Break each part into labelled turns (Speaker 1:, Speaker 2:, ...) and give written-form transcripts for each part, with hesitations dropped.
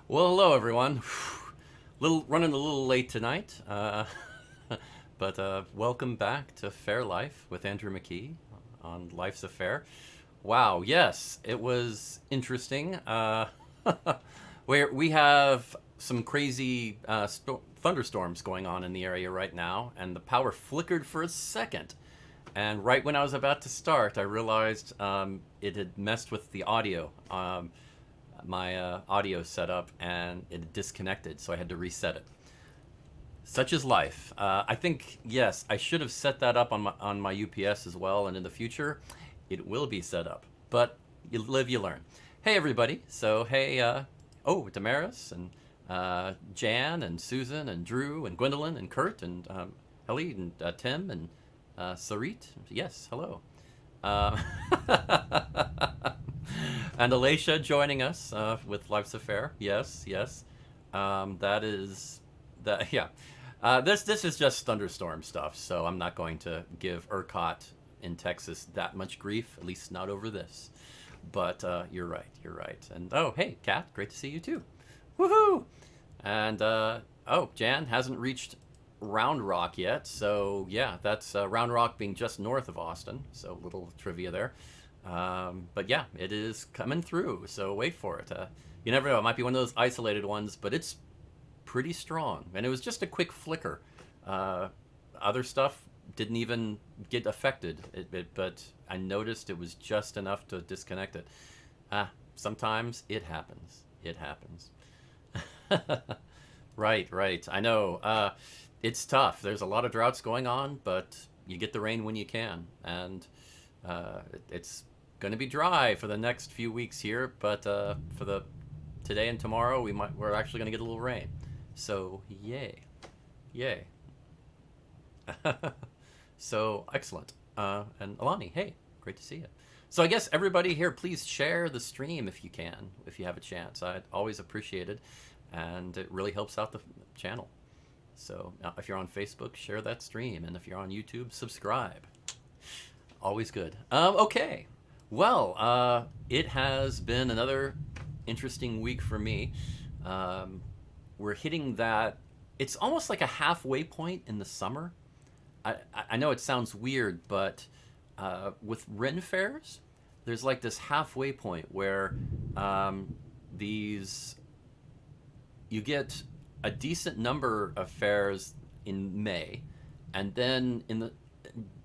Speaker 1: Well, hello everyone. Little running a little late tonight, but welcome back to Fair Life with Andrew McKee on Life's a Fair. Wow, yes, it was interesting. Where we have some crazy thunderstorms going on in the area right now, and the power flickered for a second. And right when I was about to start, I realized it had messed with the audio. My audio setup and it disconnected, so I had to reset it. Such is life. I think yes, I should have set that up on my UPS as well, and in the future, it will be set up. But you live, you learn. Hey everybody. So hey, Damaris and Jan and Susan and Drew and Gwendolyn and Kurt and Helly and Tim and Sarit. Yes, hello. Uh, and Alicia joining us with Life's Affair. Yes, yes. That is that. Yeah. This is just thunderstorm stuff, so I'm not going to give ERCOT in Texas that much grief, at least not over this. But you're right. You're right. And oh, hey, Kat, great to see you too. Woohoo! And Jan hasn't reached Round Rock yet, so yeah, that's Round Rock being just north of Austin. So little trivia there. But yeah, it is coming through. So wait for it. You never know; it might be one of those isolated ones, but it's pretty strong. And it was just a quick flicker. Other stuff didn't even get affected, but I noticed it was just enough to disconnect it. Sometimes it happens. It happens. Right, right. I know. It's tough. There's a lot of droughts going on, but you get the rain when you can, and it's going to be dry for the next few weeks here. But for the today and tomorrow, we're actually going to get a little rain. So yay, yay. So excellent. And Alani, hey, great to see you. So I guess everybody here, please share the stream if you can, if you have a chance. I'd always appreciate it, and it really helps out the channel. So if you're on Facebook, share that stream, and if you're on YouTube, subscribe. Always good. Okay. Well, it has been another interesting week for me. We're hitting that. It's almost like a halfway point in the summer. I know it sounds weird, but with Ren fairs, there's like this halfway point where these you get a decent number of fairs in May, and then in the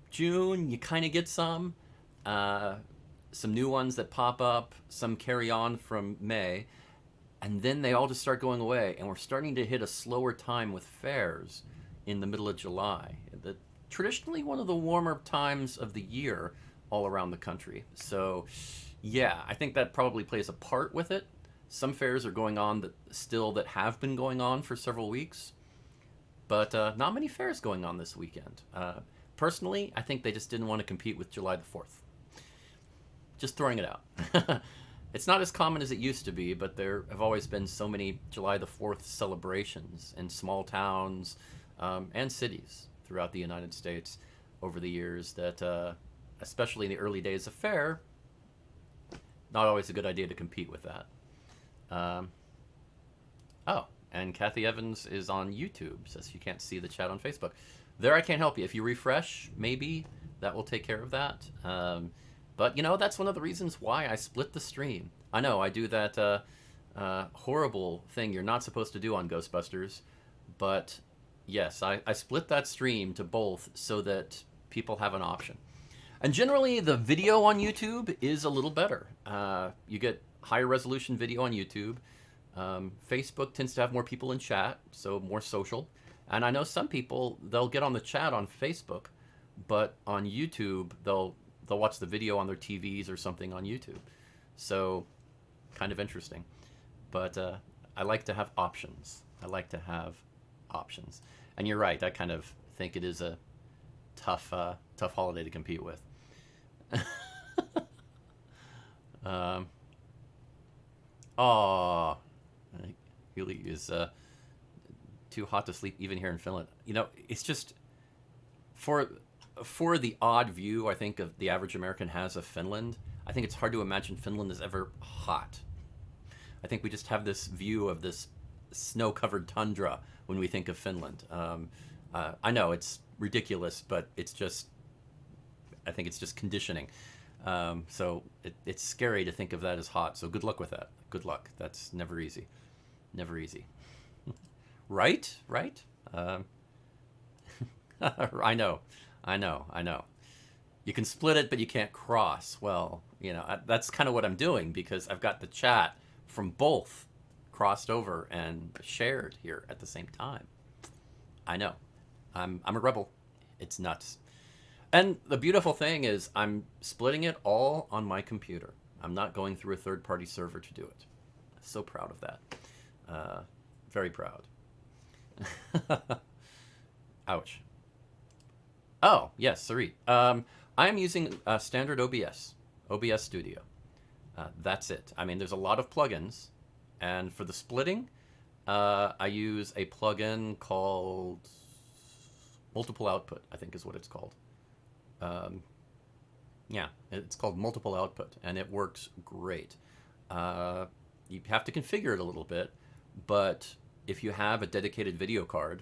Speaker 1: June you kind of get some new ones that pop up, some carry on from May, and then they all just start going away, and we're starting to hit a slower time with fairs in the middle of July. Traditionally one of the warmer times of the year all around the country. So yeah, I think that probably plays a part with it. Some fairs are going on that have been going on for several weeks, but not many fairs going on this weekend. Personally, I think they just didn't want to compete with July the 4th. Just throwing it out. It's not as common as it used to be, but there have always been so many July the 4th celebrations in small towns and cities throughout the United States over the years that, especially in the early days of Fair, not always a good idea to compete with that. And Kathy Evans is on YouTube, says you can't see the chat on Facebook. There, I can't help you. If you refresh, maybe that will take care of that. But that's one of the reasons why I split the stream. I know I do that horrible thing you're not supposed to do on Ghostbusters, but yes, I split that stream to both so that people have an option. And generally, the video on YouTube is a little better. You get higher resolution video on YouTube. Facebook tends to have more people in chat, so more social. And I know some people, they'll get on the chat on Facebook, but on YouTube, they'll watch the video on their TVs or something on YouTube. So kind of interesting. But I like to have options. And you're right, I kind of think it is a tough holiday to compete with. Aw, Huli is too hot to sleep even here in Finland. It's just for the odd view I think of the average American has of Finland. I think it's hard to imagine Finland is ever hot. I think we just have this view of this snow-covered tundra when we think of Finland. I know it's ridiculous, but it's just, I think it's just conditioning. So it's scary to think of that as hot. So good luck with that. Good luck. That's never easy. Never easy. Right? Right? I know. I know. I know. You can split it, but you can't cross. Well, that's kind of what I'm doing because I've got the chat from both crossed over and shared here at the same time. I know. I'm a rebel. It's nuts. And the beautiful thing is I'm splitting it all on my computer. I'm not going through a third-party server to do it. So proud of that. Very proud. Ouch. Oh, yes, sorry. I'm using standard OBS Studio. That's it. I mean, there's a lot of plugins. And for the splitting, I use a plugin called Multiple Output, I think is what it's called. Yeah, it's called Multiple Output, and it works great. You have to configure it a little bit, but if you have a dedicated video card,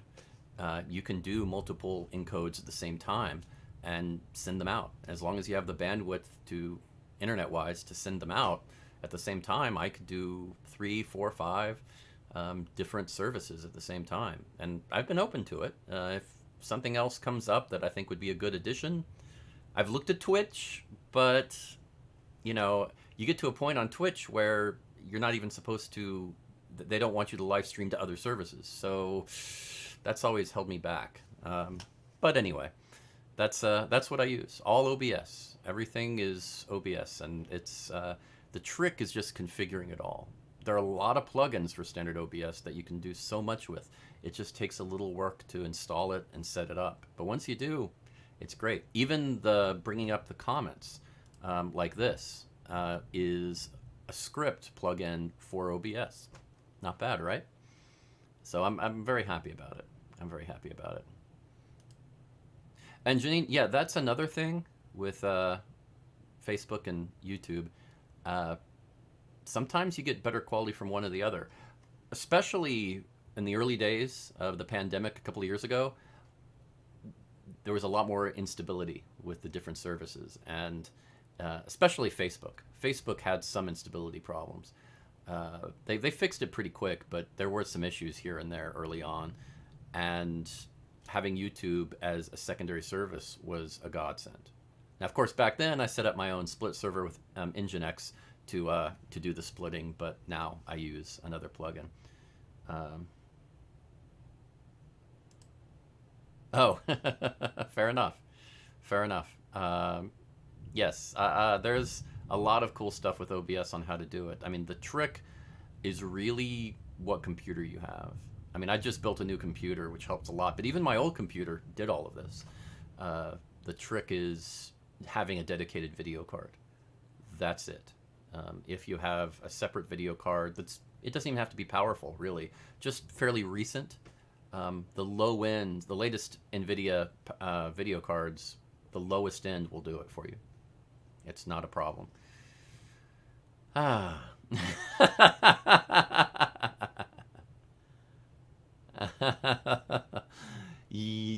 Speaker 1: you can do multiple encodes at the same time and send them out. As long as you have the bandwidth to, internet-wise, to send them out at the same time, I could do 3, 4, 5 different services at the same time. And I've been open to it. If something else comes up that I think would be a good addition, I've looked at Twitch, but, you get to a point on Twitch where you're not even supposed to, they don't want you to live stream to other services. So that's always held me back. But anyway, that's what I use. All OBS. Everything is OBS, and it's the trick is just configuring it all. There are a lot of plugins for standard OBS that you can do so much with. It just takes a little work to install it and set it up. But once you do, it's great. Even the bringing up the comments like this is a script plugin for OBS. Not bad, right? So I'm very happy about it. I'm very happy about it. And Janine, yeah, that's another thing with Facebook and YouTube. Sometimes you get better quality from one or the other, especially in the early days of the pandemic a couple of years ago. There was a lot more instability with the different services, and especially Facebook. Facebook had some instability problems. They fixed it pretty quick, but there were some issues here and there early on, and having YouTube as a secondary service was a godsend. Now, of course, back then I set up my own split server with Nginx to do the splitting, but now I use another plugin. Oh, fair enough. Fair enough. Yes, there's a lot of cool stuff with OBS on how to do it. I mean, the trick is really what computer you have. I mean, I just built a new computer, which helps a lot, but even my old computer did all of this. The trick is having a dedicated video card. That's it. If you have a separate video card, it doesn't even have to be powerful, really. Just fairly recent. The low end, the latest NVIDIA video cards, the lowest end will do it for you. It's not a problem. Ah.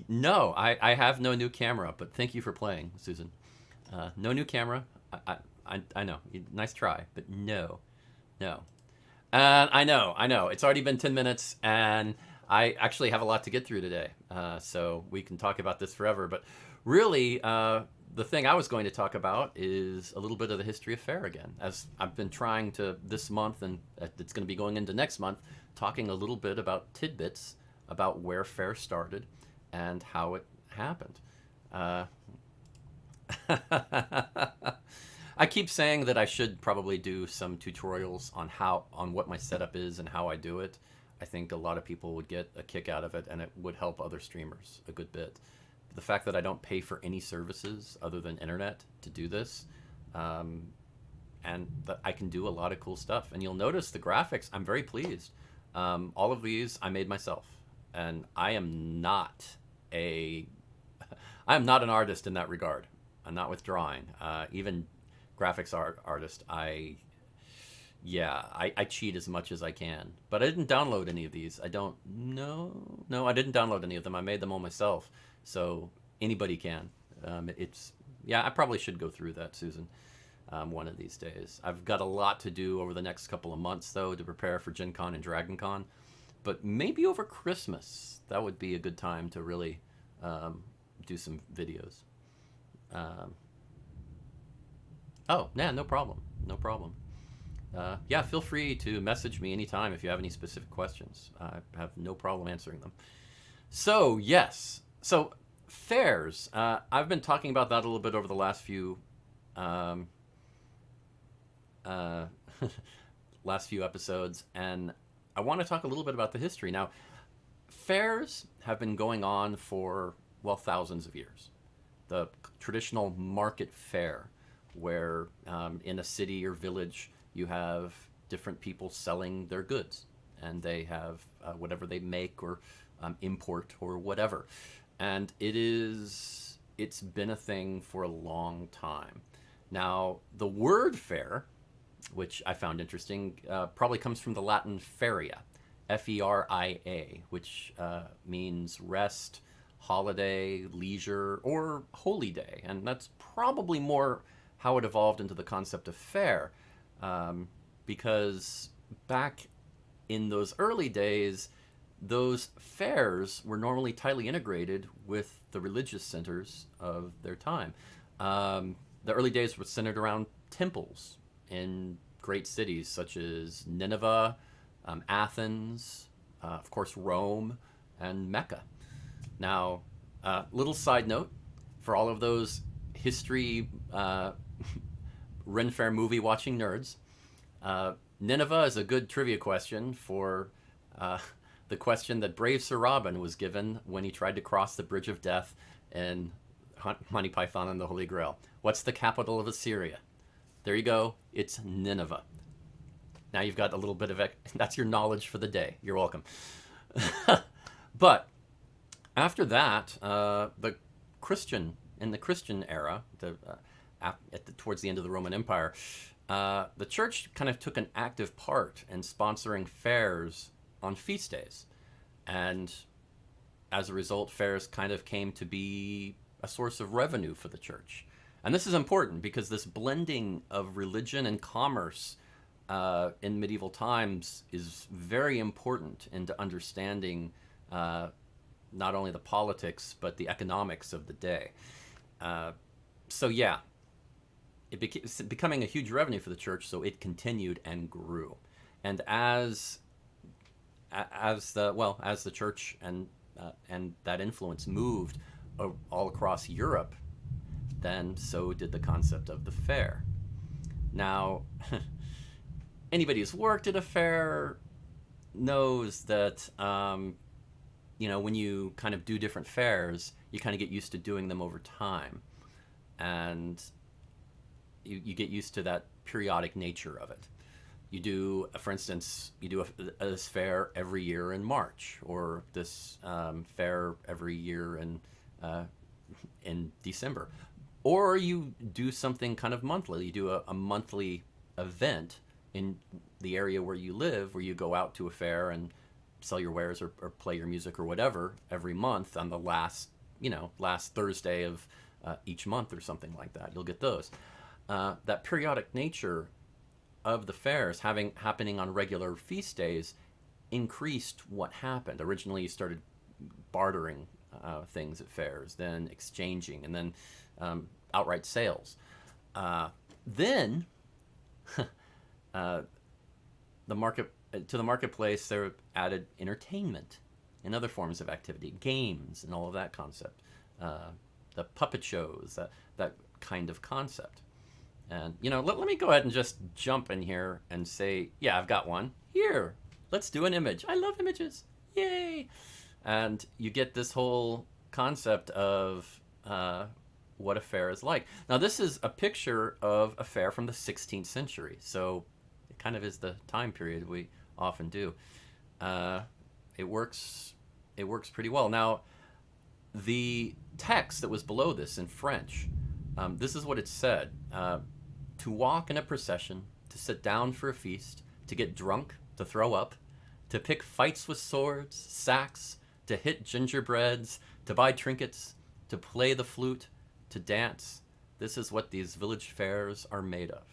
Speaker 1: No, I have no new camera, but thank you for playing, Susan. No new camera. I know. Nice try, but no. I know. It's already been 10 minutes, and I actually have a lot to get through today, so we can talk about this forever. But really, the thing I was going to talk about is a little bit of the history of Faire again, as I've been trying to this month, and it's going to be going into next month, talking a little bit about tidbits about where Faire started and how it happened. I keep saying that I should probably do some tutorials on what my setup is and how I do it. I think a lot of people would get a kick out of it, and it would help other streamers a good bit. The fact that I don't pay for any services other than internet to do this, and that I can do a lot of cool stuff. And you'll notice the graphics, I'm very pleased. All of these I made myself, and I am not an artist in that regard. I'm not with drawing. Even graphics artist, Yeah, I cheat as much as I can, but I didn't download any of these. I don't know. No, I didn't download any of them. I made them all myself, so anybody can. It's yeah. I probably should go through that, Susan, one of these days. I've got a lot to do over the next couple of months, though, to prepare for Gen Con and Dragon Con. But maybe over Christmas, that would be a good time to really do some videos. Um, oh, yeah, no problem. No problem. Yeah, feel free to message me anytime if you have any specific questions. I have no problem answering them. So, yes. So, fairs. I've been talking about that a little bit over the last few um, uh, last few episodes, and I want to talk a little bit about the history. Now, fairs have been going on for, well, thousands of years. The traditional market fair, where in a city or village you have different people selling their goods, and they have whatever they make or import or whatever. And it's been a thing for a long time. Now, the word fair, which I found interesting, probably comes from the Latin feria, Feria, which means rest, holiday, leisure, or holy day. And that's probably more how it evolved into the concept of fair, because back in those early days, those fairs were normally tightly integrated with the religious centers of their time. The early days were centered around temples in great cities such as Nineveh, Athens, of course, Rome, and Mecca. Now, little side note for all of those history Ren Fair movie watching nerds, Nineveh is a good trivia question for the question that brave Sir Robin was given when he tried to cross the Bridge of Death in Monty Python and the Holy Grail. What's the capital of Assyria? There you go. It's Nineveh. Now you've got a little bit of that's your knowledge for the day. You're welcome. But after that, the Christian era, towards the end of the Roman Empire, the church kind of took an active part in sponsoring fairs on feast days, and as a result, fairs kind of came to be a source of revenue for the church. And this is important because this blending of religion and commerce in medieval times is very important into understanding not only the politics but the economics of the day. So yeah, it's becoming a huge revenue for the church, so it continued and grew. And as the church and that influence moved all across Europe, then so did the concept of the fair. Now, anybody who's worked at a fair knows that when you kind of do different fairs, you kind of get used to doing them over time, and you get used to that periodic nature of it. You do, for instance, this fair every year in March, or this fair every year in December, or you do something kind of monthly. You do a monthly event in the area where you live, where you go out to a fair and sell your wares or play your music or whatever every month on the last Thursday of each month or something like that. You'll get those. That periodic nature of the fairs happening on regular feast days increased what happened. Originally, you started bartering things at fairs, then exchanging, and then outright sales. Then the marketplace, there added entertainment and other forms of activity, games, and all of that concept. The puppet shows, that kind of concept. And, let me go ahead and just jump in here and say, yeah, I've got one. Here, let's do an image. I love images. Yay! And you get this whole concept of what a fair is like. Now, this is a picture of a fair from the 16th century. So it kind of is the time period we often do. It works pretty well. Now, the text that was below this in French, this is what it said. To walk in a procession, to sit down for a feast, to get drunk, to throw up, to pick fights with swords, sacks, to hit gingerbreads, to buy trinkets, to play the flute, to dance. This is what these village fairs are made of.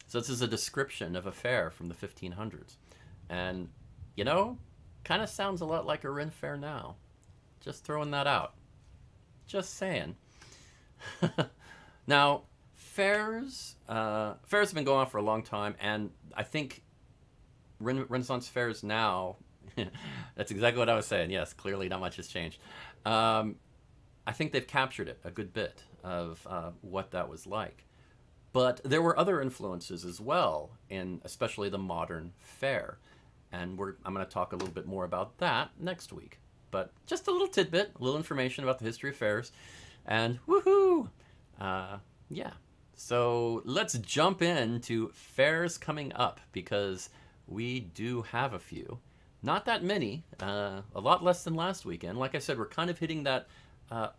Speaker 1: So this is a description of a fair from the 1500s. And, you know, kind of sounds a lot like a Ren fair now. Just throwing that out. Just saying. Now, fairs have been going on for a long time, and I think Renaissance fairs now, that's exactly what I was saying. Yes, clearly not much has changed. I think they've captured it a good bit of what that was like. But there were other influences as well, in especially the modern fair. And I'm going to talk a little bit more about that next week. But just a little tidbit, a little information about the history of fairs. And woohoo! Yeah. So let's jump into fairs coming up, because we do have a few. Not that many, a lot less than last weekend. Like I said, we're kind of hitting that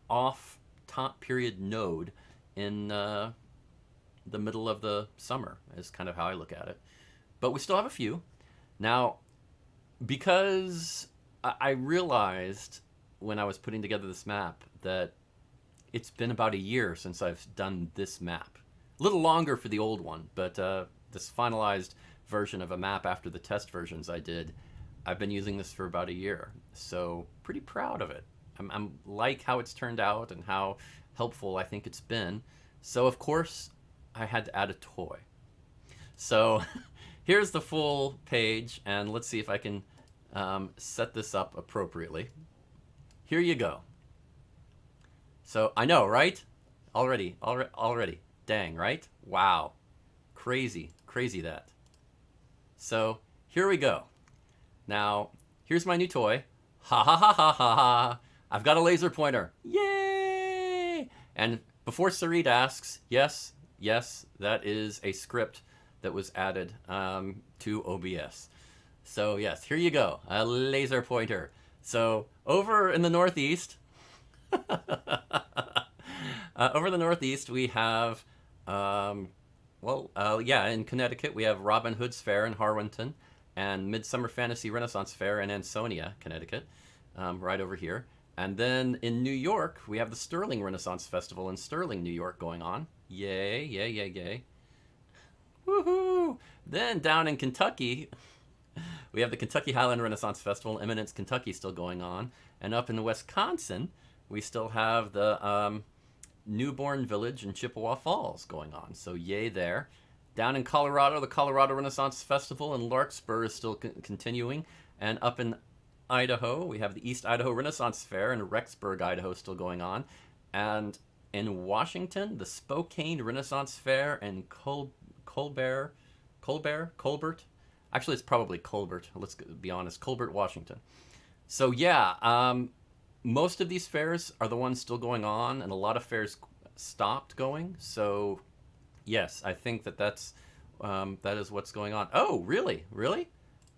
Speaker 1: off top period node in the middle of the summer, is kind of how I look at it. But we still have a few. Now, because I realized when I was putting together this map that it's been about a year since I've done this map. A little longer for the old one, but this finalized version of a map after the test versions I did, I've been using this for about a year. So pretty proud of it. I'm like how it's turned out and how helpful I think it's been. So of course I had to add a toy. So here's the full page, and let's see if I can set this up appropriately. Here you go. So I know, right? Already. Dang, right? Wow. Crazy that. So here we go. Now, here's my new toy. Ha ha ha ha ha ha. I've got a laser pointer. Yay! And before Sarit asks, yes, that is a script that was added to OBS. So yes, here you go, a laser pointer. So over in the Northeast, we have, in Connecticut, we have Robin Hood's Fair in Harwinton and Midsummer Fantasy Renaissance Fair in Ansonia, Connecticut, right over here. And then in New York, we have the Sterling Renaissance Festival in Sterling, New York going on. Yay. Woohoo! Then down in Kentucky, we have the Kentucky Highland Renaissance Festival in Eminence, Kentucky still going on. And up in Wisconsin, we still have the Newborn Village in Chippewa Falls going on. So yay there. Down in Colorado, the Colorado Renaissance Festival in Larkspur is still continuing. And up in Idaho, we have the East Idaho Renaissance Fair in Rexburg, Idaho still going on. And in Washington, the Spokane Renaissance Fair in Colbert. Actually, it's probably Colbert. Let's be honest. Colbert, Washington. So yeah, most of these fairs are the ones still going on, and a lot of fairs stopped going. So yes, I think that is what's going on. Oh, really?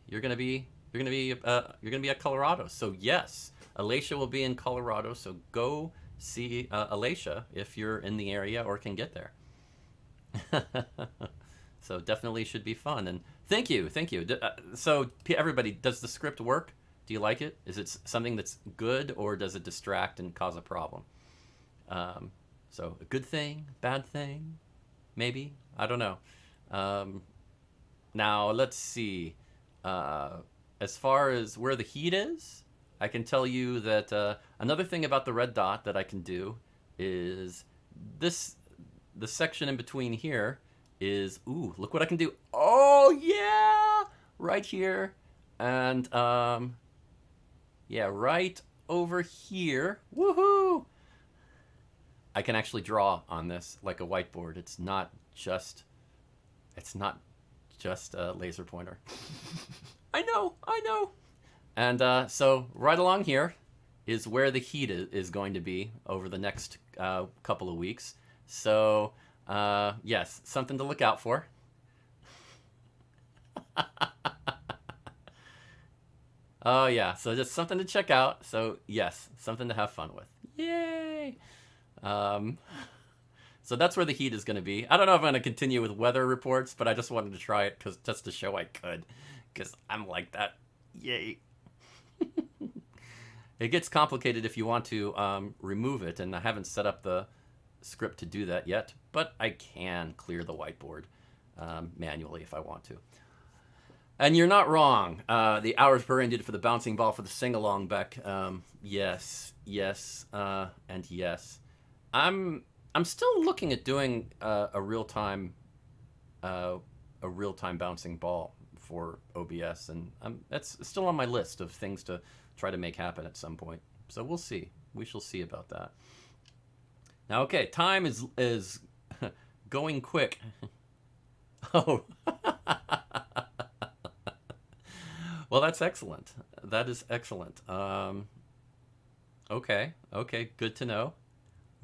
Speaker 1: You're gonna be at Colorado. So yes, Alacia will be in Colorado. So go see Alacia if you're in the area or can get there. So definitely should be fun. And thank you. So everybody, does the script work? Do you like it? Is it something that's good, or does it distract and cause a problem? So a good thing, bad thing, maybe? I don't know. Now let's see. As far as where the heat is, I can tell you that another thing about the red dot that I can do is the section in between here is, ooh, look what I can do. Oh yeah, right here. And yeah, right over here. Woohoo! I can actually draw on this like a whiteboard. It's not just a laser pointer. I know. And so right along here is where the heat is going to be over the next couple of weeks. So yes, something to look out for. Oh yeah, so just something to check out. So yes, something to have fun with. Yay! So that's where the heat is going to be. I don't know if I'm going to continue with weather reports, but I just wanted to try it just to show I could, because I'm like that. Yay! It gets complicated if you want to remove it, and I haven't set up the script to do that yet, but I can clear the whiteboard manually if I want to. And you're not wrong. The hours per did it for the bouncing ball for the sing-along, Beck. Yes, yes, and yes. I'm still looking at doing a real-time bouncing ball for OBS, and that's still on my list of things to try to make happen at some point. So we'll see. We shall see about that. Now, okay, time is going quick. Oh. Well, that's excellent. That is excellent. Okay, good to know.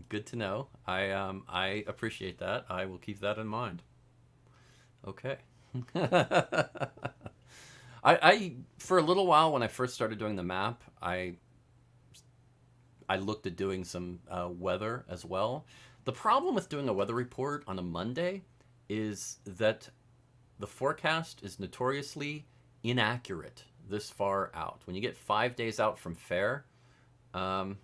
Speaker 1: Good to know. I appreciate that. I will keep that in mind. Okay. I for a little while when I first started doing the map, I looked at doing some weather as well. The problem with doing a weather report on a Monday is that the forecast is notoriously inaccurate this far out. When you get 5 days out from Faire, and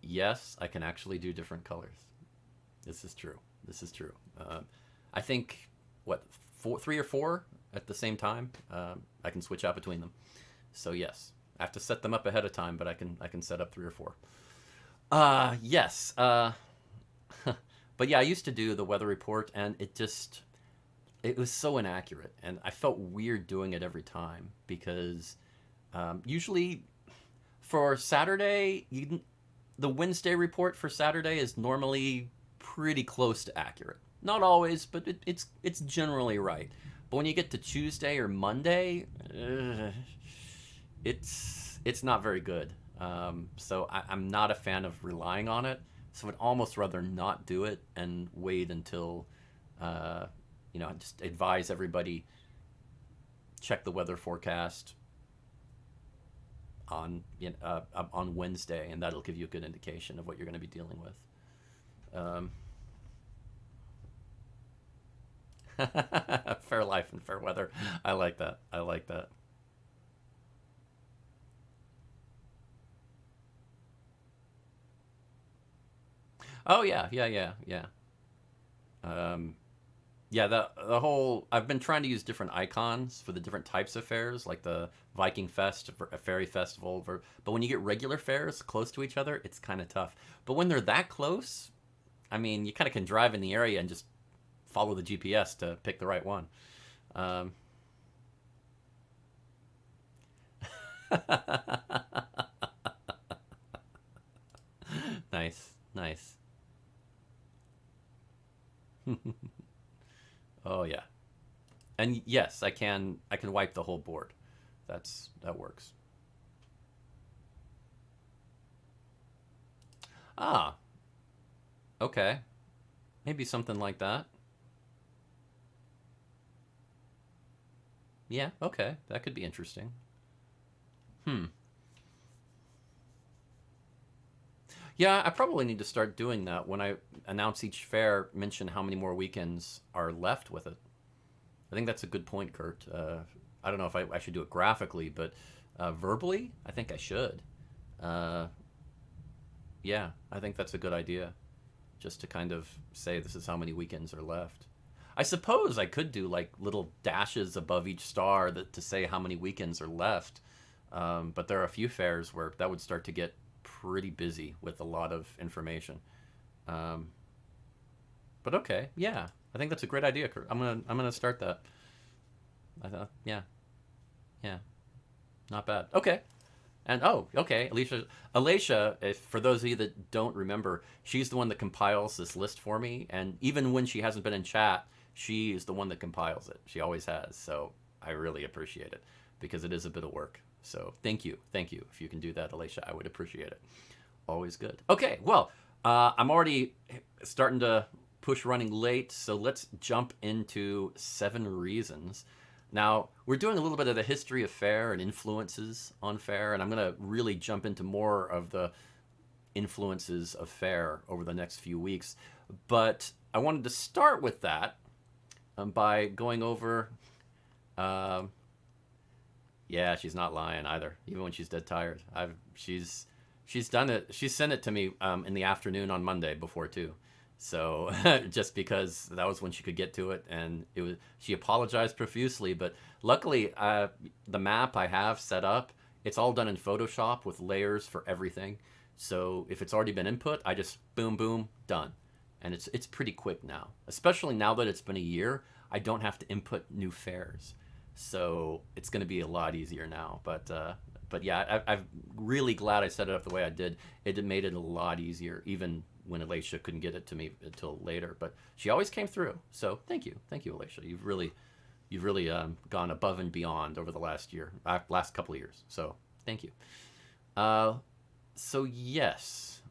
Speaker 1: yes, I can actually do different colors. This is true. This is true. I think what 3 or 4 at the same time. I can switch out between them. So yes, I have to set them up ahead of time, but I can set up 3 or 4. Yes. But yeah, I used to do the weather report, and it was so inaccurate, and I felt weird doing it every time because usually for Saturday, the Wednesday report for Saturday is normally pretty close to accurate. Not always, but it's generally right. But when you get to Tuesday or Monday, it's not very good. So I'm not a fan of relying on it. So I'd almost rather not do it and wait until, just advise everybody, check the weather forecast on Wednesday, and that'll give you a good indication of what you're going to be dealing with. Fair life and fair weather. I like that. I like that. Oh yeah, yeah. Um, yeah, the whole I've been trying to use different icons for the different types of fairs, like the Viking Fest, a fairy festival. But when you get regular fairs close to each other, it's kind of tough. But when they're that close, I mean, you kind of can drive in the area and just follow the GPS to pick the right one. Um, nice, nice. Oh yeah. And yes, I can wipe the whole board. That works. Ah, okay. Maybe something like that. Yeah, okay. That could be interesting. Hmm. Yeah, I probably need to start doing that when I announce each fair, mention how many more weekends are left with it. I think that's a good point, Kurt. I don't know if I should do it graphically, but verbally, I think I should. Uh, yeah, I think that's a good idea. Just to kind of say this is how many weekends are left. I suppose I could do like little dashes above each star to say how many weekends are left. But there are a few fairs where that would start to get pretty busy with a lot of information. Um, but okay, yeah, I think that's a great idea, Kurt. I'm gonna start that. I thought, yeah, yeah, not bad. Okay. And oh, okay, Alicia, if for those of you that don't remember, she's the one that compiles this list for me, and even when she hasn't been in chat, she is the one that compiles it. She always has. So I really appreciate it because it is a bit of work. So thank you, thank you. If you can do that, Alicia, I would appreciate it. Always good. Okay, well, I'm already starting to push running late, so let's jump into 7 reasons. Now, we're doing a little bit of the history of Faire and influences on Faire, and I'm going to really jump into more of the influences of Faire over the next few weeks. But I wanted to start with that by going over. Um, yeah, she's not lying either, even when she's dead tired. She's done it. She sent it to me in the afternoon on Monday before too. So just because that was when she could get to it, and it was she apologized profusely. But luckily, the map I have set up, it's all done in Photoshop with layers for everything. So if it's already been input, I just boom boom done, and it's pretty quick now. Especially now that it's been a year, I don't have to input new fares, so it's going to be a lot easier now. But yeah, I'm really glad I set it up the way I did. It made it a lot easier, even when Alicia couldn't get it to me until later. But she always came through. So thank you, Alicia. You've really gone above and beyond over the last year, last couple of years. So thank you. So yes,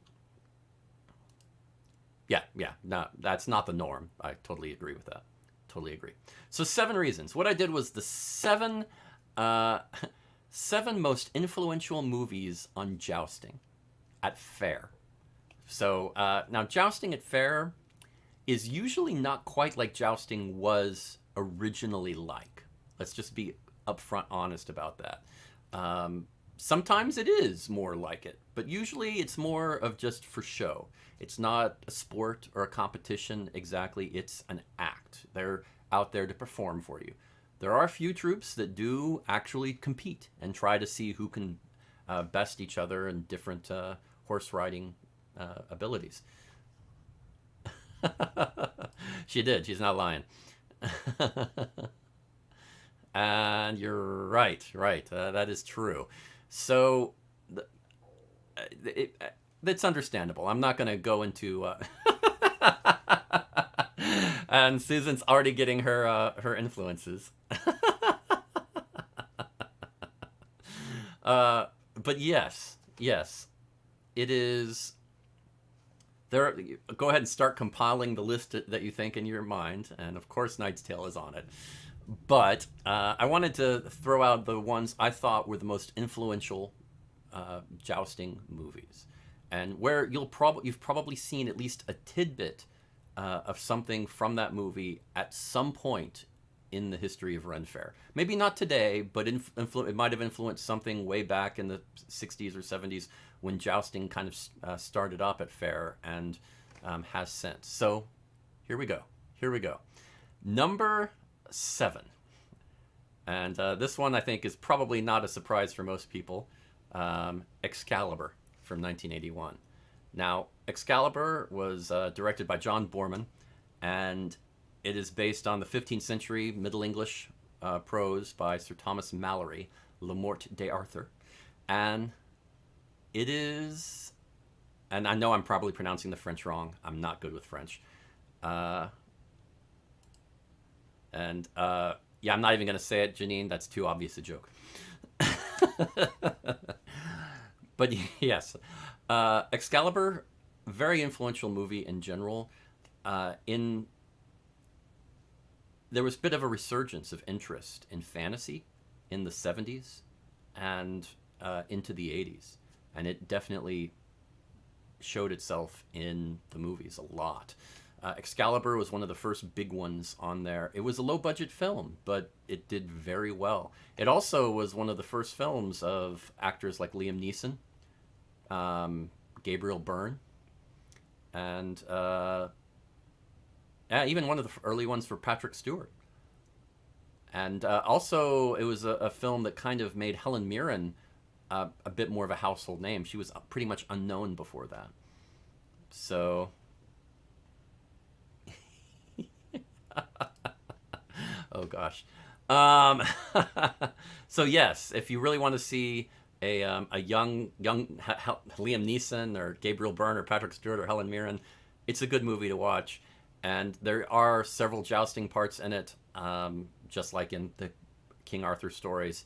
Speaker 1: yeah. No, that's not the norm. I totally agree with that. Totally agree. So 7 reasons. What I did was the 7 7 most influential movies on jousting at Faire. So now jousting at Faire is usually not quite like jousting was originally like. Let's just be upfront honest about that. Sometimes it is more like it, but usually it's more of just for show. It's not a sport or a competition exactly, it's an act. They're out there to perform for you. There are a few troops that do actually compete and try to see who can best each other in different horse riding abilities. She did, she's not lying. And you're right, that is true. So it's understandable. I'm not going to go into. And Susan's already getting her influences. But yes, it is. There. Go ahead and start compiling the list that you think in your mind, and of course, Knight's Tale is on it. But I wanted to throw out the ones I thought were the most influential jousting movies, and where you've probably seen at least a tidbit of something from that movie at some point in the history of Ren Fair. Maybe not today, but it might have influenced something way back in the 60s or 70s when jousting kind of started up at Fair and has since. So here we go. Number 7. And this one I think is probably not a surprise for most people. Excalibur from 1981. Now, Excalibur was directed by John Boorman, and it is based on the 15th century Middle English prose by Sir Thomas Malory, Le Morte d'Arthur. And it is, and I know I'm probably pronouncing the French wrong. I'm not good with French. Yeah, I'm not even going to say it, Janine. That's too obvious a joke. But yes, Excalibur, very influential movie in general. There was a bit of a resurgence of interest in fantasy in the 70s and into the 80s. And it definitely showed itself in the movies a lot. Excalibur was one of the first big ones on there. It was a low-budget film, but it did very well. It also was one of the first films of actors like Liam Neeson, Gabriel Byrne, and even one of the early ones for Patrick Stewart. And also, it was a film that kind of made Helen Mirren a bit more of a household name. She was pretty much unknown before that. So... oh gosh. So yes, if you really want to see a young Liam Neeson or Gabriel Byrne or Patrick Stewart or Helen Mirren, it's a good movie to watch. And there are several jousting parts in it, just like in the King Arthur stories,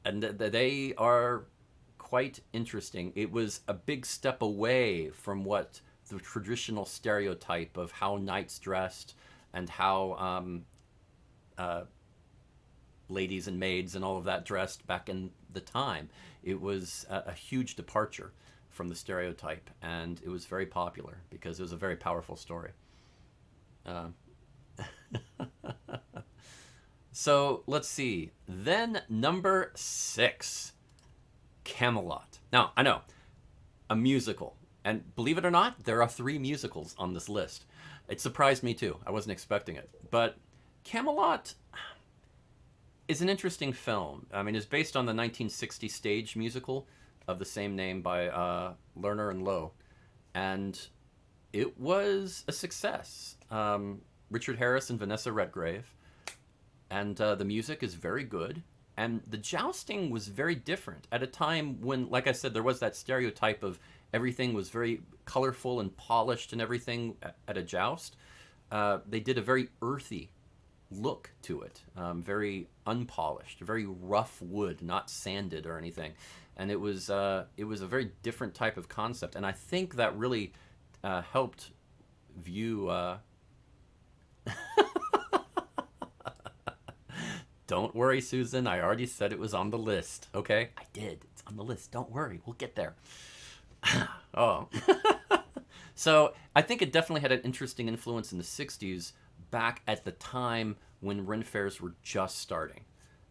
Speaker 1: and they are quite interesting. It was a big step away from what the traditional stereotype of how knights dressed and how ladies and maids and all of that dressed back in the time. It was a huge departure from the stereotype, and it was very popular because it was a very powerful story. Uh, so let's see. Then number 6, Camelot. Now, I know, a musical. And believe it or not, there are 3 musicals on this list. It surprised me too. I wasn't expecting it. But Camelot is an interesting film. I mean, it's based on the 1960 stage musical of the same name by Lerner and Loewe. And it was a success. Richard Harris and Vanessa Redgrave. And the music is very good. And the jousting was very different at a time when, like I said, there was that stereotype of everything was very colorful and polished and everything at a joust. They did a very earthy look to it, very unpolished, very rough wood, not sanded or anything. And it was a very different type of concept. And I think that really helped view... Don't worry, Susan. I already said it was on the list. Okay? I did. It's on the list. Don't worry. We'll get there. Oh. So I think it definitely had an interesting influence in the 60s, back at the time when Ren fairs were just starting.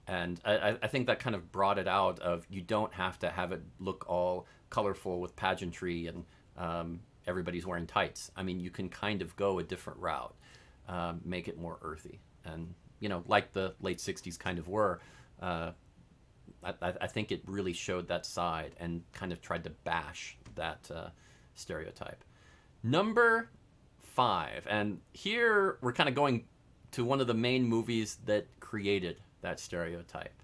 Speaker 1: And I think that kind of brought it out of, you don't have to have it look all colorful with pageantry and everybody's wearing tights. I mean, you can kind of go a different route, make it more earthy. And, you know, like the late 60s kind of were, I think it really showed that side and kind of tried to bash that stereotype. Number 5, and here we're kind of going to one of the main movies that created that stereotype.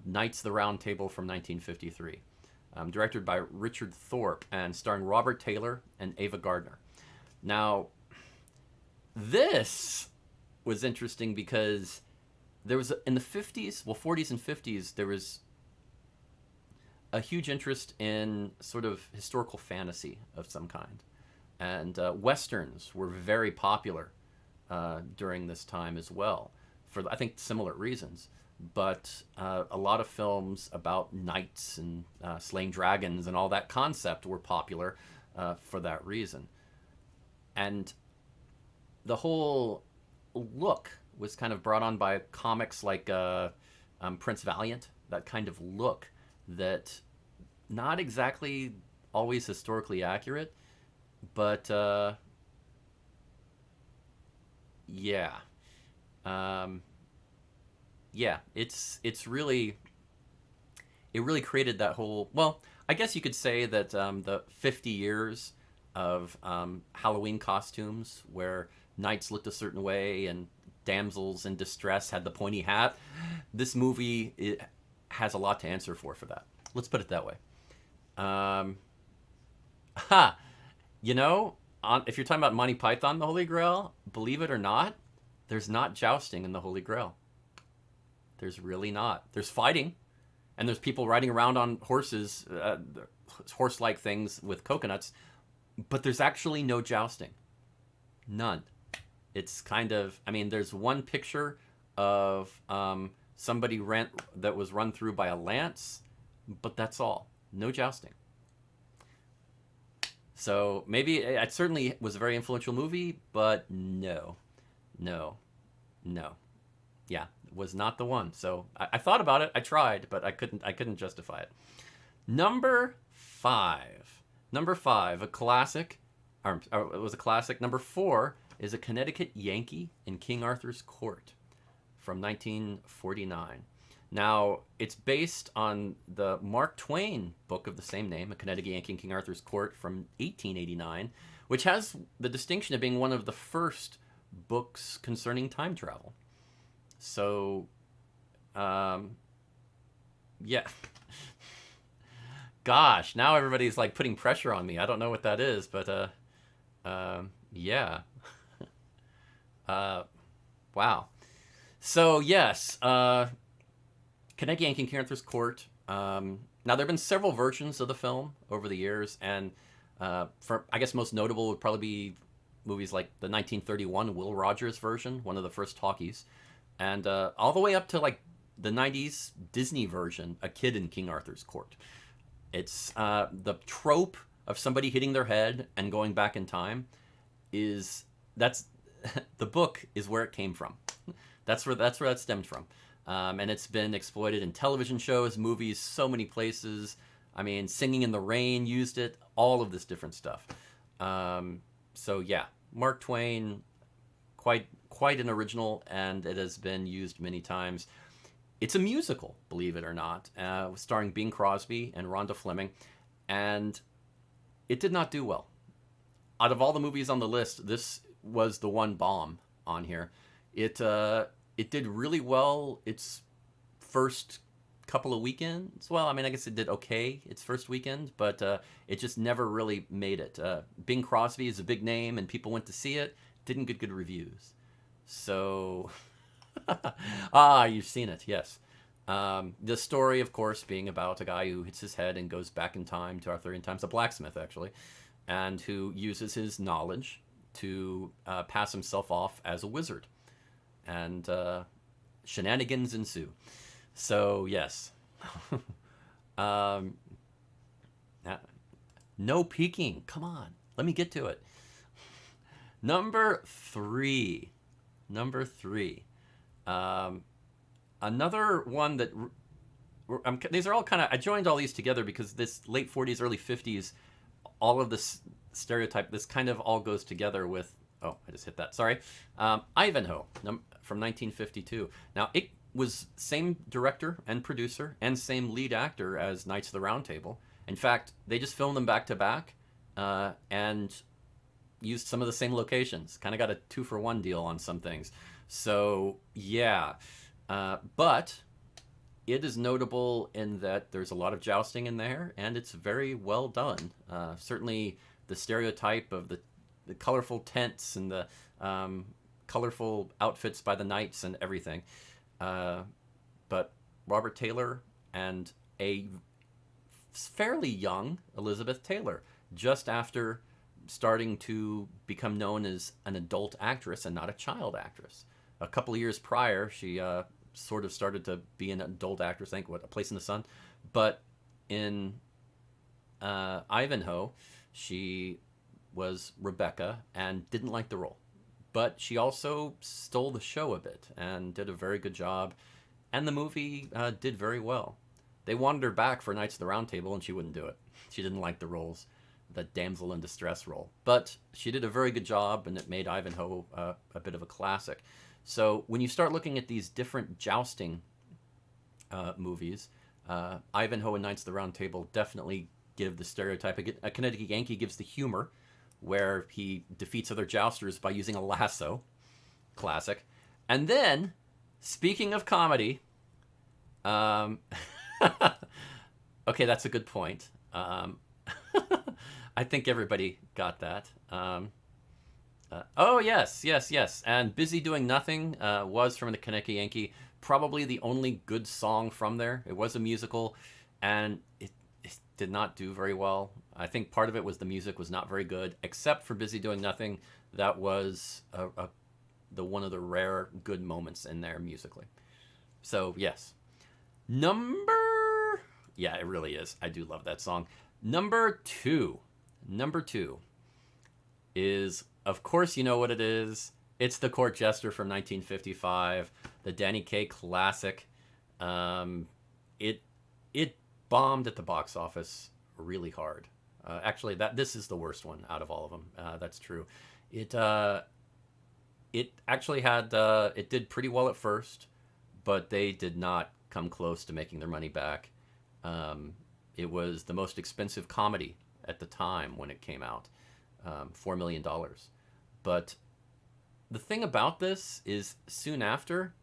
Speaker 1: Knights of the Round Table from 1953. Directed by Richard Thorpe and starring Robert Taylor and Ava Gardner. Now, this was interesting because there was, in the 50s, well, 40s and 50s, there was a huge interest in sort of historical fantasy of some kind. And Westerns were very popular during this time as well, for, I think, similar reasons. But a lot of films about knights and slaying dragons and all that concept were popular for that reason. And the whole look was kind of brought on by comics like Prince Valiant, that kind of look that not exactly always historically accurate, but yeah. Yeah, it's really, it really created that whole, well, I guess you could say that the 50 years of Halloween costumes where knights looked a certain way and damsels in distress had the pointy hat, this movie, it has a lot to answer for that. Let's put it that way. You know, if you're talking about Monty Python, the Holy Grail, believe it or not, there's not jousting in the Holy Grail. There's really not. There's fighting, and there's people riding around on horses, horse-like things with coconuts, but there's actually no jousting. None. It's kind of, I mean, there's one picture of somebody that was run through by a lance, but that's all. No jousting. So maybe it certainly was a very influential movie, but no. Yeah, it was not the one. So I thought about it. I tried, but I couldn't justify it. Number 5, a classic. It was a classic. Number 4 is A Connecticut Yankee in King Arthur's Court from 1949. Now, it's based on the Mark Twain book of the same name, A Connecticut Yankee in King Arthur's Court from 1889, which has the distinction of being one of the first books concerning time travel. So, yeah. Gosh, now everybody's like putting pressure on me. I don't know what that is, but yeah. Wow. So, yes, Connecticut Yankee in King Arthur's Court. Now, there have been several versions of the film over the years, and for, I guess, most notable would probably be movies like the 1931 Will Rogers version, one of the first talkies, and all the way up to like the 90s Disney version, A Kid in King Arthur's Court. It's the trope of somebody hitting their head and going back in time is that's the book is where it came from. That's where that stemmed from, and it's been exploited in television shows, movies, so many places. I mean, Singing in the Rain used it, all of this different stuff. So yeah, Mark Twain, quite an original, and it has been used many times. It's a musical, believe it or not, starring Bing Crosby and Rhonda Fleming, and it did not do well. Out of all the movies on the list, this was the one bomb on here. It did really well its first couple of weekends. Well, I mean, I guess it did okay its first weekend, but it just never really made it. Bing Crosby is a big name, and people went to see it. Didn't get good reviews. So, you've seen it, yes. The story, of course, being about a guy who hits his head and goes back in time to Arthurian times, a blacksmith, actually, and who uses his knowledge to pass himself off as a wizard. And shenanigans ensue. So, yes. um, no peeking. Come on. Let me get to it. Number three. Another one that these are all kind of, I joined all these together because this late 40s, early 50s, all of this stereotype, this kind of all goes together with, oh, I just hit that, sorry. Ivanhoe from 1952. Now, it was same director and producer and same lead actor as Knights of the Round Table. In fact, they just filmed them back to back and used some of the same locations. Kind of got a 2-for-1 deal on some things. So, yeah. But it is notable in that there's a lot of jousting in there, and it's very well done. Certainly the stereotype of the colorful tents and the colorful outfits by the knights and everything. But Robert Taylor and a fairly young Elizabeth Taylor, just after starting to become known as an adult actress and not a child actress. A couple of years prior, she sort of started to be an adult actress, I think, A Place in the Sun. But in Ivanhoe, she was Rebecca and didn't like the role. But she also stole the show a bit and did a very good job. And the movie did very well. They wanted her back for Knights of the Round Table, and she wouldn't do it. She didn't like the roles, the damsel in distress role. But she did a very good job, and it made Ivanhoe a bit of a classic. So when you start looking at these different jousting movies, Ivanhoe and Knights of the Round Table definitely give the stereotype. A Connecticut Yankee gives the humor, where he defeats other jousters by using a lasso. Classic. And then, speaking of comedy, okay, that's a good point. I think everybody got that. Oh, yes. And Busy Doing Nothing was from the Connecticut Yankee. Probably the only good song from there. It was a musical, and it did not do very well. I think part of it was the music was not very good, except for Busy Doing Nothing. That was one of the rare good moments in there musically. So, yes. Yeah, it really is. I do love that song. Number two is, of course, you know what it is. It's The Court Jester from 1955, the Danny Kaye classic. It bombed at the box office really hard. Actually, this is the worst one out of all of them. That's true. It actually had it did pretty well at first, but they did not come close to making their money back. It was the most expensive comedy at the time when it came out, $4 million. But the thing about this is, soon after,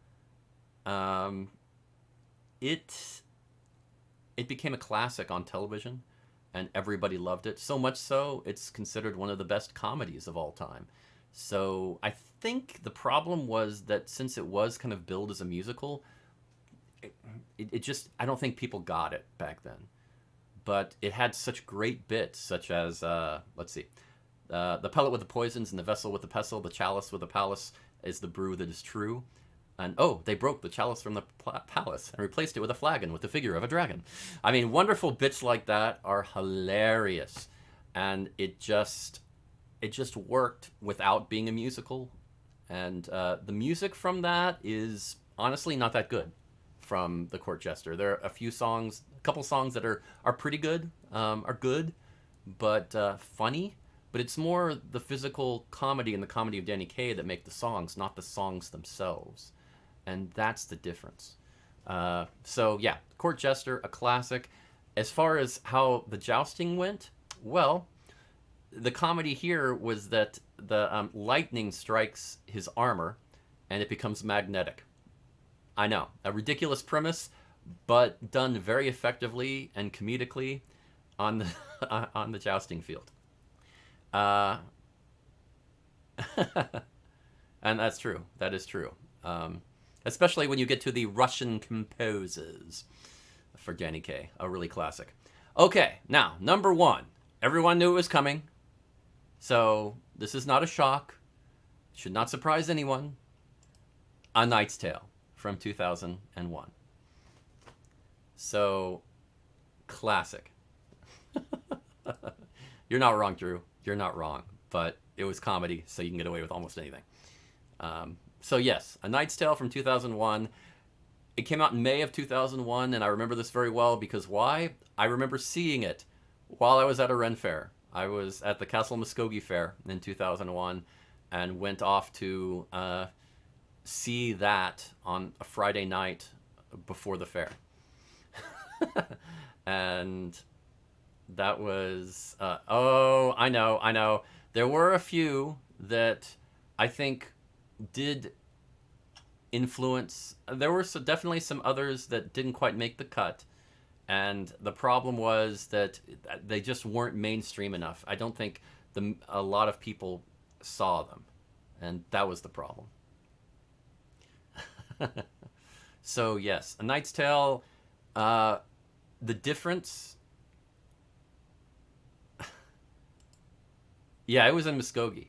Speaker 1: it became a classic on television, and everybody loved it. So much so, it's considered one of the best comedies of all time. So I think the problem was that since it was kind of billed as a musical, it just, I don't think people got it back then. But it had such great bits, such as, let's see, the pellet with the poisons and the vessel with the pestle, the chalice with the palace is the brew that is true. And oh, they broke the chalice from the palace and replaced it with a flagon with the figure of a dragon. I mean, wonderful bits like that are hilarious, and it just worked without being a musical. And the music from that is honestly not that good from the Court Jester. There are a few songs, a couple songs that are pretty good, are good, but funny. But it's more the physical comedy and the comedy of Danny Kaye that make the songs, not the songs themselves. And that's the difference. So yeah, Court Jester, a classic. As far as how the jousting went, well, the comedy here was that the lightning strikes his armor, and it becomes magnetic. I know, a ridiculous premise, but done very effectively and comedically on the on the jousting field. Uh, and that's true. That is true. Especially when you get to the Russian composers for Danny Kaye, a really classic. Okay, now number one. Everyone knew it was coming, so this is not a shock. Should not surprise anyone. A Knight's Tale from 2001. So, classic. You're not wrong, Drew. You're not wrong. But it was comedy, so you can get away with almost anything. So yes, A Knight's Tale from 2001. It came out in May of 2001, and I remember this very well because why? I remember seeing it while I was at a Ren Fair. I was at the Castle Muskogee Fair in 2001 and went off to see that on a Friday night before the fair. And that was, oh, I know. There were a few that I think did influence. There were definitely some others that didn't quite make the cut. And the problem was that they just weren't mainstream enough. I don't think a lot of people saw them. And that was the problem. So, yes, A Knight's Tale, the difference... Yeah, it was in Muskogee.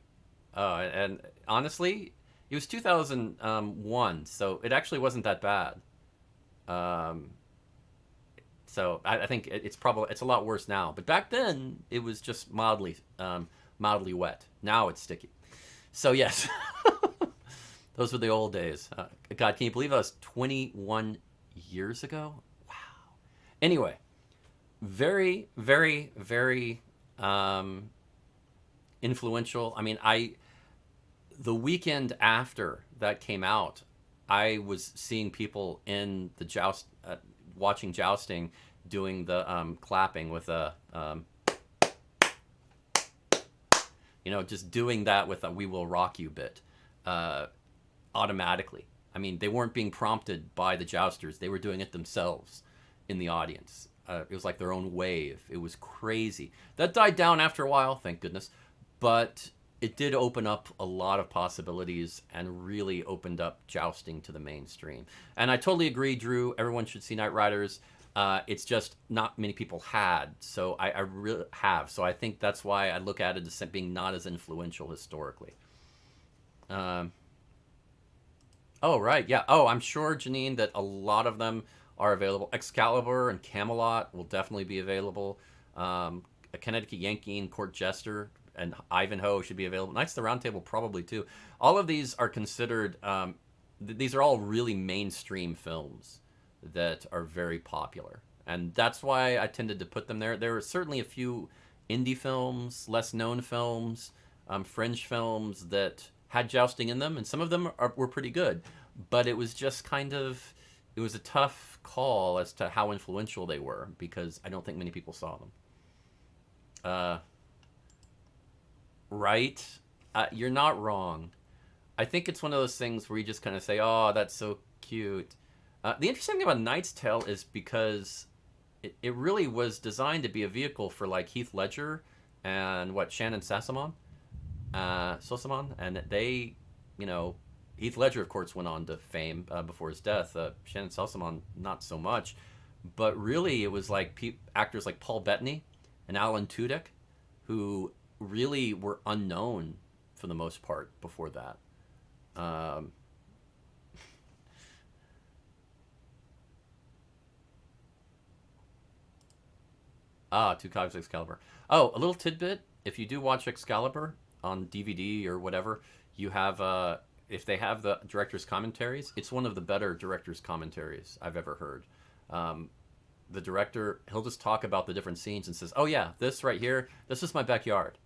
Speaker 1: And honestly, it was 2001, so it actually wasn't that bad. So I think it's a lot worse now. But back then, it was just mildly wet. Now it's sticky. So yes, those were the old days. God, can you believe that was 21 years ago? Wow. Anyway, very, very, very influential. I mean, the weekend after that came out, I was seeing people in the watching jousting, doing the clapping with a, just doing that with a "We Will Rock You" bit automatically. I mean, they weren't being prompted by the jousters; they were doing it themselves in the audience. It was like their own wave. It was crazy. That died down after a while, thank goodness, but it did open up a lot of possibilities and really opened up jousting to the mainstream. And I totally agree, Drew. Everyone should see Night Riders. It's just not many people had, so I really have. So I think that's why I look at it as being not as influential historically. Oh, right, yeah. Oh, I'm sure, Janine, that a lot of them are available. Excalibur and Camelot will definitely be available. A Connecticut Yankee and Court Jester and Ivanhoe should be available. Knights of the Round Table probably too. All of these are considered, these are all really mainstream films that are very popular. And that's why I tended to put them there. There are certainly a few indie films, less known films, fringe films that had jousting in them, and some of them were pretty good. But it was just it was a tough call as to how influential they were, because I don't think many people saw them. Right? You're not wrong. I think it's one of those things where you just kind of say, oh, that's so cute. The interesting thing about Knight's Tale is because it really was designed to be a vehicle for like Heath Ledger and Shannon Sossamon, and they, Heath Ledger, of course, went on to fame before his death. Shannon Sossamon, not so much. But really, it was like actors like Paul Bettany and Alan Tudyk, who really were unknown for the most part before that. Ah, Two Cogs of Excalibur. Oh, a little tidbit. If you do watch Excalibur on DVD or whatever, you have if they have the director's commentaries, it's one of the better director's commentaries I've ever heard. Um, the director, he'll just talk about the different scenes and says, "Oh yeah, this right here, this is my backyard."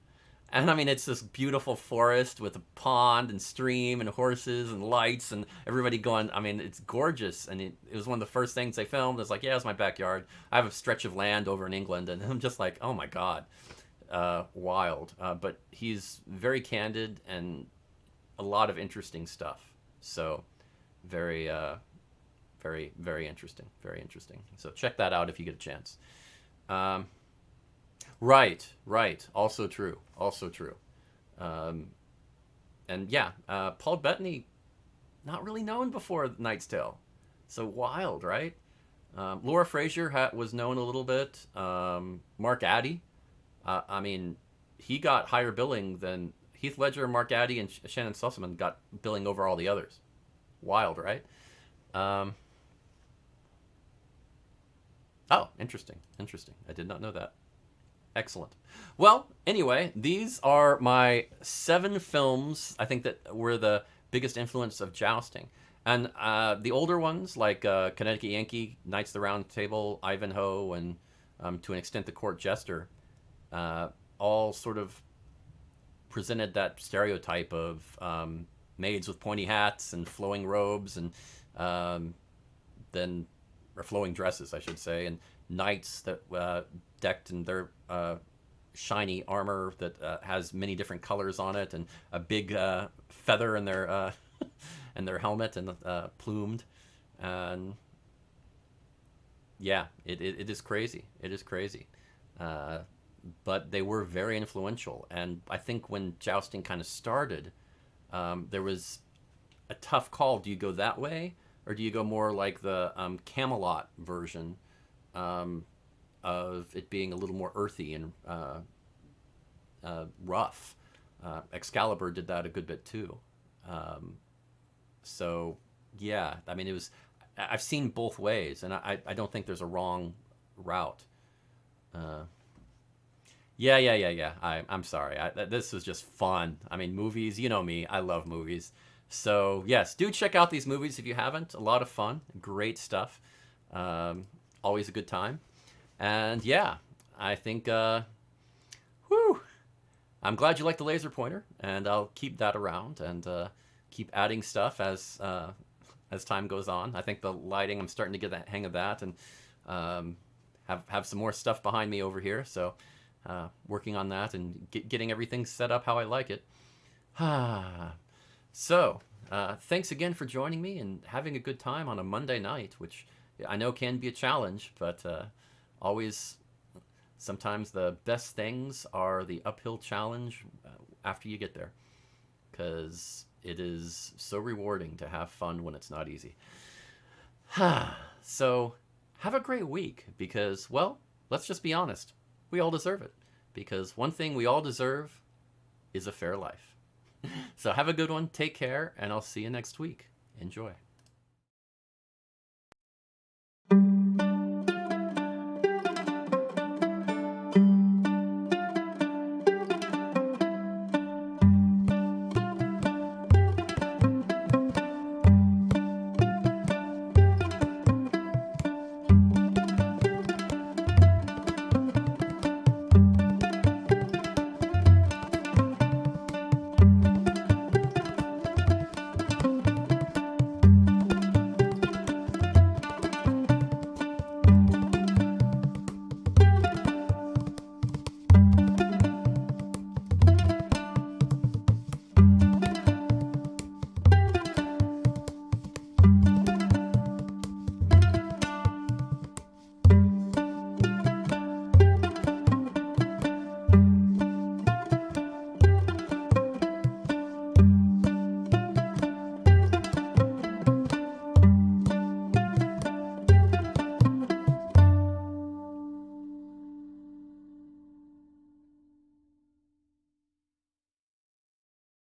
Speaker 1: And I mean, it's this beautiful forest with a pond and stream and horses and lights and everybody going. I mean, it's gorgeous. And it was one of the first things they filmed. It's like, yeah, it's my backyard. I have a stretch of land over in England. And I'm just like, oh my God, wild. But he's very candid and a lot of interesting stuff. So very, very interesting. Very interesting. So check that out if you get a chance. Um, right, right. Also true. Also true. Um, and yeah, Paul Bettany, not really known before Knight's Tale. So wild, right? Laura Frazier was known a little bit. Mark Addy, I mean, he got higher billing than Heath Ledger, Mark Addy, and Shannon Sussman got billing over all the others. Wild, right? Um, oh, interesting, interesting. I did not know that. Excellent. Well, anyway, these are my 7 films I think that were the biggest influence of jousting. And the older ones, like Connecticut Yankee, Knights of the Round Table, Ivanhoe, and to an extent the Court Jester, all sort of presented that stereotype of maids with pointy hats and flowing robes and um, then or flowing dresses, I should say, and knights that decked in their shiny armor that has many different colors on it, and a big feather in their in their helmet and plumed, and yeah, it is crazy. It is crazy. Uh, but they were very influential, and I think when jousting kind of started, there was a tough call. Do you go that way, or do you go more like the Camelot version um, of it being a little more earthy and rough? Excalibur did that a good bit too. Um, so yeah, I mean, it was. I've seen both ways, and I don't think there's a wrong route. Uh, yeah. I'm sorry. This was just fun. I mean, movies. You know me. I love movies. So yes, do check out these movies if you haven't. A lot of fun. Great stuff. Um, Always a good time. And yeah, I think. Whew. I'm glad you like the laser pointer, and I'll keep that around and keep adding stuff as time goes on. I think the lighting, I'm starting to get the hang of that, and um, have some more stuff behind me over here. So working on that and getting everything set up how I like it. So thanks again for joining me and having a good time on a Monday night, which I know can be a challenge, but always sometimes the best things are the uphill challenge after you get there, because it is so rewarding to have fun when it's not easy. So have a great week, because, well, let's just be honest. We all deserve it, because one thing we all deserve is a fair life. So have a good one. Take care, and I'll see you next week. Enjoy.